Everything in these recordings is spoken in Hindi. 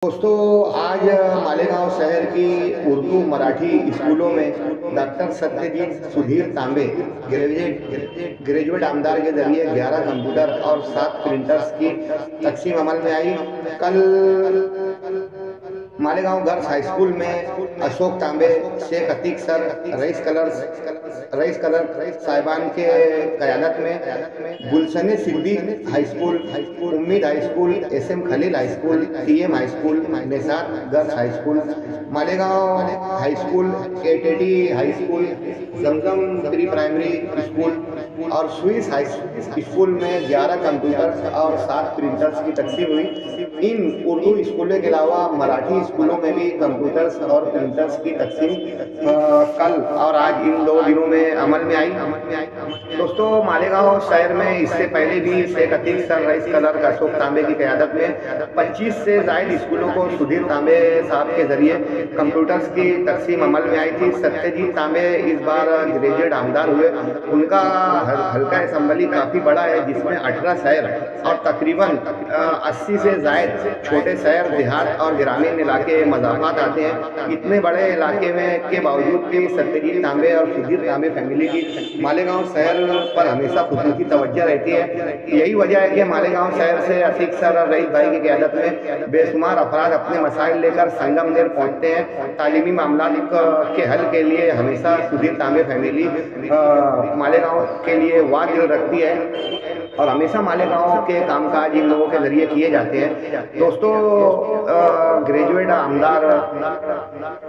दोस्तों, आज मालेगांव शहर की उर्दू मराठी स्कूलों में डॉक्टर सत्यजीत सुधीर तांबे ग्रेजुएट आमदार के जरिए 11 कंप्यूटर और 7 प्रिंटर्स की तकसीम अमल में आई। कल मालेगांव गर्ल्स हाई स्कूल में अशोक तांबे, शेख अतीक सर, रईस कलर साहिबान के क़यादत में Gulshan Siddiq high school, Umeed high school, SM Khalil high school, TM high school, Nisar girls high school, Malegaon high school, KTD high school, Zamzam pre primary school और स्विस हाई स्कूल में 11 कंप्यूटर्स और 7 प्रिंटर्स की तकसीम हुई। इन उर्दू स्कूलों के अलावा मराठी स्कूलों में भी कंप्यूटर्स और प्रिंटर्स की तकसीम कल और आज इन 2 दिनों में अमल में आई। दोस्तों, मालेगांव शहर में इससे पहले भी शेख अतीक सर, रईस कलर, अशोक तांबे की क़यादत में 25 से ज़ायद स्कूलों को सुधीर तांबे साहब के जरिए कंप्यूटर्स की तकसीम अमल में आई थी। सत्यजीत तांबे इस बार ग्रेजुएट आमदार हुए। उनका हल्का असम्बली काफ़ी बड़ा है, जिसमें 18 शहर और तकरीबन 80 से ज़ायद छोटे शहर, देहात और ग्रामीण इलाके मज़ाफ़ात आते हैं। इतने बड़े इलाके में के बावजूद भी सत्यजीत तांबे और सुधीर तांबे फैमिली की मालेगांव शहर पर हमेशा खुसूसी तवज्जो रहती है। यही वजह है कि मालेगांव शहर से अतीक सर और रईस भाई की क़यादत में बेशुमार अफराद अपने मसाइल लेकर संगमनेर पहुँचते हैं। तालीमी मामला के हल के लिए हमेशा सुधीर तांबे फैमिली मालेगांव के लिए वाद दिल रखती है और हमेशा मालेगांव के कामकाज इन लोगों के जरिए किए जाते हैं। दोस्तों, ग्रेजुएट आमदार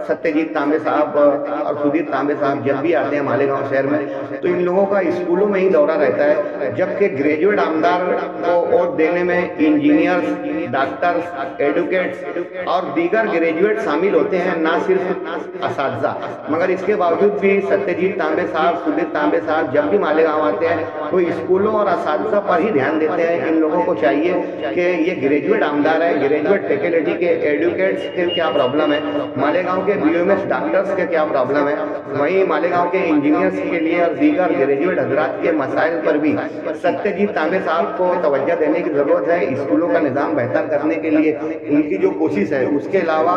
सत्यजीत तांबे साहब और सुधीर तांबे साहब जब भी आते हैं मालेगांव शहर में, तो इन लोगों का स्कूलों में ही दौरा रहता है। जबकि ग्रेजुएट आमदार को वोट देने में इंजीनियर्स, डॉक्टर्स, एडवोकेट्स और दीगर ग्रेजुएट शामिल होते हैं, ना सिर्फ असातिज़ा। मगर इसके बावजूद भी सत्यजीत तांबे साहब, सुधीर तांबे साहब जब भी मालेगांव आते हैं तो स्कूलों और असातिज़ा पर ही ध्यान देते हैं। इन लोगों को चाहिए कि ये ग्रेजुएट आमदार है, ग्रेजुएट फैकल्टी के एडवोकेट्स के क्या प्रॉब्लम है, मालेगांव के बीओएमएस डॉक्टर्स के क्या प्रॉब्लम है, वहीं मालेगांव के इंजीनियर्स के लिए और दीगर ग्रेजुएट हजरात के मसाइल पर भी सत्यजीत तांबे साहब को तवज्जो देने की ज़रूरत है। स्कूलों का निज़ाम बेहतर करने के लिए उनकी जो कोशिश है, उसके अलावा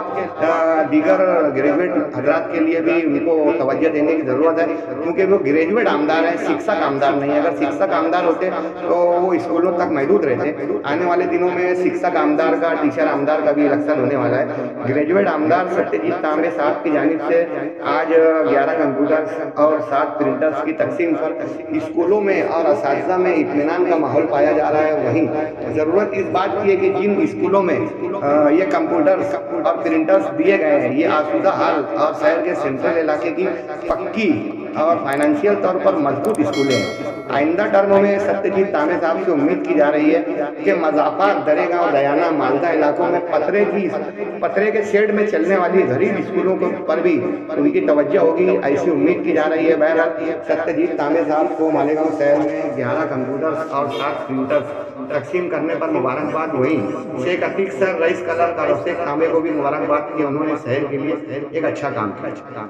दीगर ग्रेजुएट हजरात के लिए भी उनको तवज्जो देने की ज़रूरत है, क्योंकि वो ग्रेजुएट आमदार है, शिक्षक आमदार नहीं है। अगर शिक्षक आमदार होते तो वो स्कूलों तक महदूद रहते। आने वाले दिनों में शिक्षक आमदार का, टीचर आमदार का भी इलेक्शन होने वाला है। ग्रेजुएट आमदार सत्यजीत तांबे साहब की जानिब से आज 11 कंप्यूटर्स और 7 प्रिंटर्स की तकसीम पर स्कूलों में और असातिज़ा में इत्मीनान का माहौल पाया जा रहा है। वहीं ज़रूरत इस बात की है कि जिन स्कूलों में ये कंप्यूटर्स और प्रिंटर्स दिए गए हैं, ये आसूदा हाल और शहर के सेंट्रल इलाके की पक्की और फाइनेंशियल तौर पर मजबूत स्कूलें हैं। आइंदा टर्मों में सत्यजीत तांबे साहब से उम्मीद की जा रही है कि मज़ाफ़ात, दरेगांव, दयाना, मालदा इलाकों में पतरे के शेड में चलने वाली गरीब स्कूलों पर भी उनकी तवज्जो होगी, ऐसी उम्मीद की जा रही है। बहरहाल सत्यजीत तांबे साहब को मालेगांव शहर में 11 कंप्यूटर्स और 7 प्रिंटर्स तकसीम करने पर मुबारकबाद। वहीं शेख अतीक सर, रईस कलर और शेख तांबे को भी मुबारकबाद कि उन्होंने शहर के लिए एक अच्छा काम किया।